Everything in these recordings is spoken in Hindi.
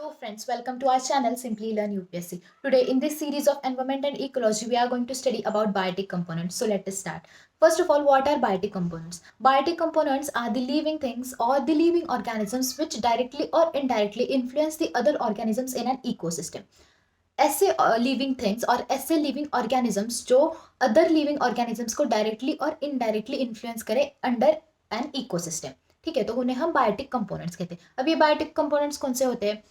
Hello friends, welcome to our channel Simply Learn UPSC. Today in this series of environment and ecology, we are going to study about biotic components. So let us start. First of all, what are biotic components? Biotic components are the living things or the living organisms which directly or indirectly influence the other organisms in an ecosystem. ऐसे लिविंग थिंग्स और ऐसे लिविंग ऑर्गेनिजम्स जो अदर लिविंग ऑर्गेनिजम्स को डायरेक्टली और इनडायरेक्टली इन्फ्लुएंस करें अंडर एन इकोसिस्टम. ठीक है, तो उन्हें हम बायोटिक कंपोनेंट्स कहते हैं. अब ये बायोटिक कंपोनेंट्स कौन से होते हैं?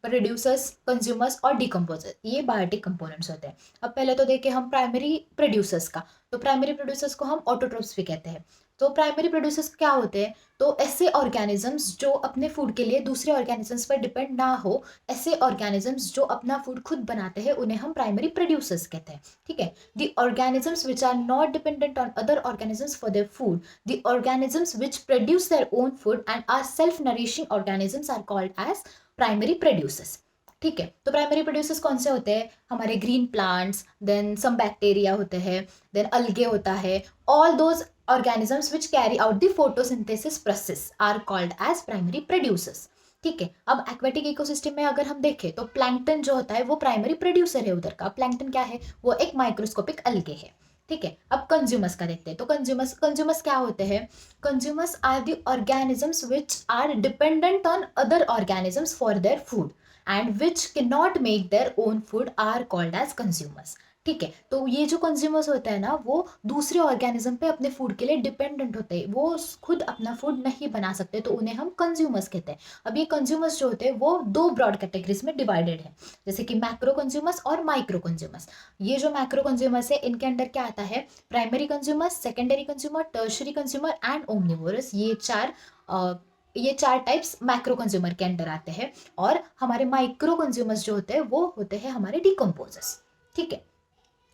प्रोड्यूसर्स, कंज्यूमर्स और डिकम्पोजर, ये बायोटिक कंपोनेंट्स होते हैं. अब पहले तो देखें हम प्राइमरी प्रोड्यूसर्स का. तो प्राइमरी प्रोड्यूसर्स को हम ऑटोट्रोफ्स भी कहते हैं. तो प्राइमरी प्रोड्यूसर्स क्या होते हैं? तो ऐसे ऑर्गेनिजम्स जो अपने फूड के लिए दूसरे ऑर्गेनिजम्स पर डिपेंड ना हो, ऐसे ऑर्गेनिजम्स जो अपना फूड खुद बनाते हैं, उन्हें हम प्राइमरी प्रोड्यूसर्स कहते हैं. ठीक है, the organisms which are not dependent on other organisms for their food, the organisms which produce their own food and are self nourishing organisms are called as primary producers. ठीक है, तो प्राइमरी प्रोड्यूसर्स कौन से होते हैं? हमारे green plants, then some bacteria होते हैं, देन अल्गे होता है. All those organisms which carry out the photosynthesis process are called as primary producers. ठीक है, अब एक्वेटिक इकोसिस्टम में अगर हम देखें तो प्लैंकटन जो होता है वो प्राइमरी प्रोड्यूसर है उधर का. प्लैंकटन क्या है? वो एक माइक्रोस्कोपिक अल्गे है. ठीक है, अब कंज्यूमर्स का देखते हैं. तो कंज्यूमर्स क्या होते हैं? Consumers are the organisms which are dependent on other organisms for their food and which can not make their own food are called as consumers. ठीक है, तो ये जो कंज्यूमर्स होते हैं ना, वो दूसरे ऑर्गेनिज्म पे अपने फूड के लिए डिपेंडेंट होते हैं, वो खुद अपना फूड नहीं बना सकते, तो उन्हें हम कंज्यूमर्स कहते हैं. अब ये कंज्यूमर्स जो होते हैं वो दो ब्रॉड कैटेगरीज में डिवाइडेड है, जैसे कि मैक्रो कंज्यूमर्स और माइक्रो कंज्यूमर्स. ये जो मैक्रो कंज्यूमर्स है इनके अंडर क्या आता है? Primary consumers, secondary consumer, tertiary consumer and omnivorous. ये चार टाइप्स मैक्रो कंज्यूमर के अंडर आते हैं. और हमारे माइक्रो कंज्यूमर्स जो होते हैं वो होते हैं हमारे डिकम्पोजर्स. ठीक है,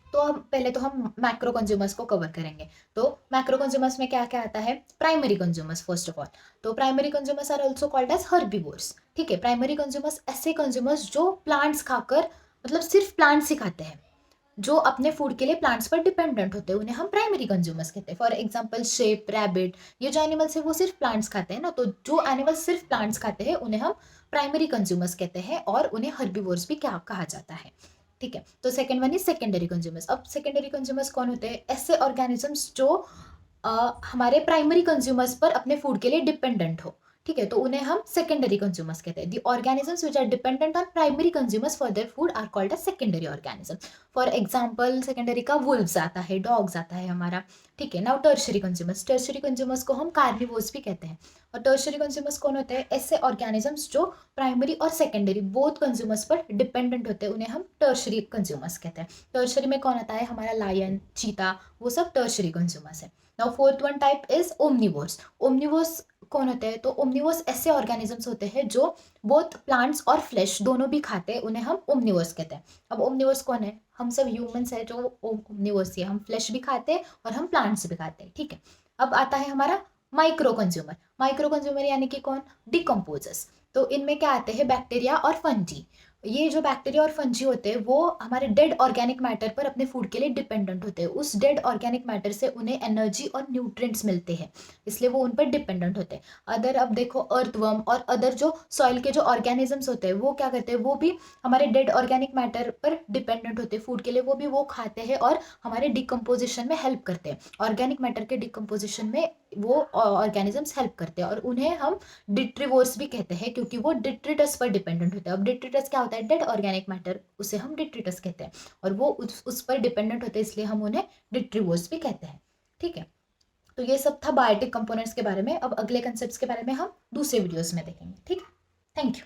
तो हम मैक्रो कंज्यूमर्स को कवर करेंगे. तो मैक्रो कंज्यूमर्स में क्या क्या आता है? Primary consumers first of all. तो primary consumers are also called as herbivores. ठीक है, प्राइमरी कंज्यूमर्स ऐसे कंज्यूमर्स जो प्लांट्स खाकर, मतलब सिर्फ प्लांट्स ही खाते हैं, जो अपने फूड के लिए प्लांट्स पर डिपेंडेंट होते हैं, उन्हें हम प्राइमरी कंज्यूमर्स कहते हैं. फॉर एग्जांपल शेप, रैबिट, ये जो एनिमल्स है वो सिर्फ प्लांट्स खाते हैं ना, तो जो एनिमल्स सिर्फ प्लांट्स खाते हैं उन्हें हम प्राइमरी कंज्यूमर्स कहते हैं और उन्हें हर्बीवोर्स भी क्या कहा जाता है. ठीक है, तो second one is secondary consumers. अब सेकेंडरी कंज्यूमर्स कौन होते हैं? ऐसे ऑर्गेनिजम्स जो हमारे प्राइमरी कंज्यूमर्स पर अपने फूड के लिए डिपेंडेंट हो. ठीक है, तो उन्हें हम सेकेंडरी कंज्यूमर्स कहते हैं. The organisms which are dependent on primary consumers for their food are called as secondary organism. For example secondary का वुल्व्स आता है, डॉग्स आता है हमारा. ठीक है, नाउ टर्शरी कंज्यूमर्स को हम कार्निवोर्स भी कहते हैं. और टर्शरी कंज्यूमर्स कौन होते हैं? ऐसे ऑर्गेनिजम्स जो प्राइमरी और सेकेंडरी बोथ कंज्यूमर्स पर डिपेंडेंट होते हैं, उन्हें हम टर्शरी कंज्यूमर्स कहते हैं. टर्शरी में कौन आता है? हमारा लायन, चीता, वो सब टर्शरी कंज्यूमर्स है. Now fourth one type is omnivores. Omnivores कौन होते हैं? तो ओमनिवोर्स ऐसे ऑर्गेनिजम्स होते हैं जो बोथ प्लांट्स और फ्लैश दोनों भी खाते हैं, उन्हें हम ओमनिवोर्स कहते हैं. अब ओमनिवोर्स कौन है? हम सब ह्यूमंस है जो ओमनिवोर्स है, हम फ्लैश भी खाते हैं और हम प्लांट्स भी खाते हैं. ठीक है, अब आता है हमारा माइक्रो कंज्यूमर. माइक्रो कंज्यूमर यानी कि कौन? डिकम्पोजर्स. तो इनमें क्या आते हैं? बैक्टीरिया और फंजी. ये जो बैक्टीरिया और फंजी होते हैं वो हमारे डेड ऑर्गेनिक मैटर पर अपने फूड के लिए डिपेंडेंट होते हैं. उस डेड ऑर्गेनिक मैटर से उन्हें एनर्जी और न्यूट्रिएंट्स मिलते हैं, इसलिए वो उन पर डिपेंडेंट होते हैं. अदर अब देखो अर्थवर्म और अदर जो सॉइल के जो ऑर्गेनिजम्स होते हैं वो क्या करते हैं? वो भी हमारे डेड ऑर्गेनिक मैटर पर डिपेंडेंट होते हैं फूड के लिए, वो भी वो खाते हैं और हमारे डिकम्पोजिशन में हेल्प करते हैं. ऑर्गेनिक मैटर के डिकम्पोजिशन में वो ऑर्गेनिजम्स हेल्प करते हैं और उन्हें हम डिट्रीवोर्स भी कहते हैं क्योंकि वो डिट्रिटस पर डिपेंडेंट होते हैं. अब डिट्रिटस क्या होता है? डेड ऑर्गेनिक मैटर, उसे हम डिट्रिटस कहते हैं और वो उस पर डिपेंडेंट होते हैं, इसलिए हम उन्हें डिट्रीवोर्स भी कहते हैं. ठीक है, तो ये सब था बायोटिक कंपोनेंट्स के बारे में. अब अगले कंसेप्ट्स के बारे में हम दूसरे वीडियोस में देखेंगे. ठीक है, थैंक यू.